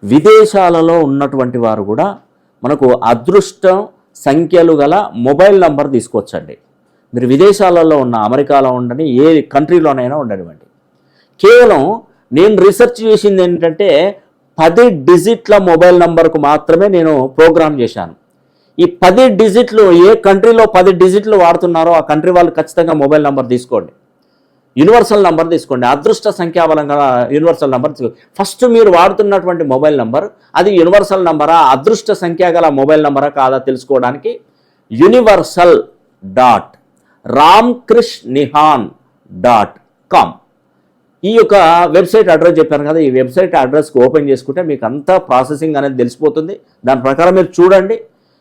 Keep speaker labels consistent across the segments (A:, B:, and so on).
A: విదేశాలలో ఉన్నటువంటి వారు కూడా మనకు అదృష్టం సంఖ్యలు గల మొబైల్ నంబర్ తీసుకోవచ్చండి. మీరు విదేశాలలో ఉన్న అమెరికాలో ఉండని ఏ కంట్రీలోనైనా ఉండనివ్వండి. కేవలం నేను రీసెర్చ్ చేసింది ఏంటంటే 10 డిజిట్ల మొబైల్ నంబర్కు మాత్రమే నేను ప్రోగ్రామ్ చేశాను. ఈ 10 డిజిట్లు ఏ కంట్రీలో 10 డిజిట్లు వాడుతున్నారో ఆ కంట్రీ వాళ్ళు ఖచ్చితంగా మొబైల్ నంబర్ తీసుకోండి, యూనివర్సల్ నంబర్ తీసుకోండి, అదృష్ట సంఖ్యాబలంగా యూనివర్సల్ నంబర్ తీసుకోండి. ఫస్ట్ మీరు వాడుతున్నటువంటి మొబైల్ నంబర్ అది యూనివర్సల్ నంబరా, అదృష్ట సంఖ్య గల మొబైల్ నంబరా కాదా తెలుసుకోవడానికి universal.ramkrishnihan.com ఈ యొక్క వెబ్సైట్ అడ్రస్ చెప్పాను కదా, ఈ వెబ్సైట్ అడ్రస్కి ఓపెన్ చేసుకుంటే మీకు అంతా ప్రాసెసింగ్ అనేది తెలిసిపోతుంది. దాని ప్రకారం మీరు చూడండి,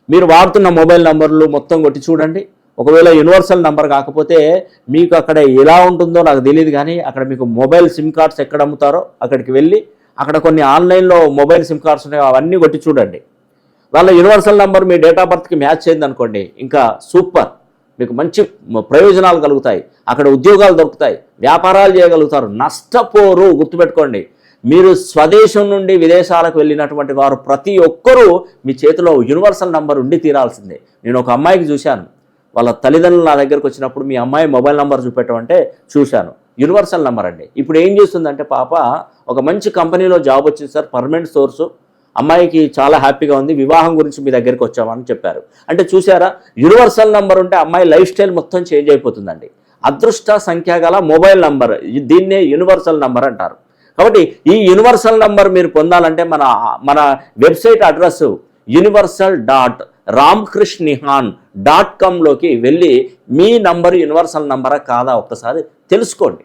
A: మీరు వాడుతున్న మొబైల్ నంబర్లు మొత్తం కొట్టి చూడండి. ఒకవేళ యూనివర్సల్ నంబర్ కాకపోతే మీకు అక్కడ ఎలా ఉంటుందో నాకు తెలియదు, కానీ అక్కడ మీకు మొబైల్ సిమ్ కార్డ్స్ ఎక్కడ అమ్ముతారో అక్కడికి వెళ్ళి అక్కడ కొన్ని ఆన్లైన్లో మొబైల్ సిమ్ కార్డ్స్ ఉన్నాయో అవన్నీ కొట్టి చూడండి. వాళ్ళ యూనివర్సల్ నంబర్ మీ డేట్ ఆఫ్ బర్త్కి మ్యాచ్ అయింది అనుకోండి, ఇంకా సూపర్, మీకు మంచి ప్రయోజనాలు కలుగుతాయి, అక్కడ ఉద్యోగాలు దొరుకుతాయి, వ్యాపారాలు చేయగలుగుతారు, నష్టపోరు. గుర్తుపెట్టుకోండి, మీరు స్వదేశం నుండి విదేశాలకు వెళ్ళినటువంటి వారు ప్రతి ఒక్కరూ మీ చేతిలో యూనివర్సల్ నంబర్ ఉండి తీరాల్సిందే. నేను ఒక అమ్మాయికి చూశాను, వాళ్ళ తల్లిదండ్రులు నా దగ్గరకు వచ్చినప్పుడు మీ అమ్మాయి మొబైల్ నంబర్ చూపెట్టమంటే చూశాను, యూనివర్సల్ నంబర్ అండి. ఇప్పుడు ఏం చేస్తుందంటే పాప ఒక మంచి కంపెనీలో జాబ్ వచ్చింది సార్, పర్మనెంట్ సోర్సు, అమ్మాయికి చాలా హ్యాపీగా ఉంది, వివాహం గురించి మీ దగ్గరికి వచ్చామని చెప్పారు. అంటే చూసారా, యూనివర్సల్ నంబర్ ఉంటే అమ్మాయి లైఫ్ స్టైల్ మొత్తం చేంజ్ అయిపోతుందండి. అదృష్ట సంఖ్య గల మొబైల్ నంబర్, దీన్నే యూనివర్సల్ నంబర్ అంటారు. కాబట్టి ఈ యూనివర్సల్ నంబర్ మీరు పొందాలంటే మన వెబ్సైట్ అడ్రస్ universal.ramkrishnihan.com లోకి వెళ్ళి మీ నంబర్ యూనివర్సల్ నంబరా కాదా ఒక్కసారి తెలుసుకోండి.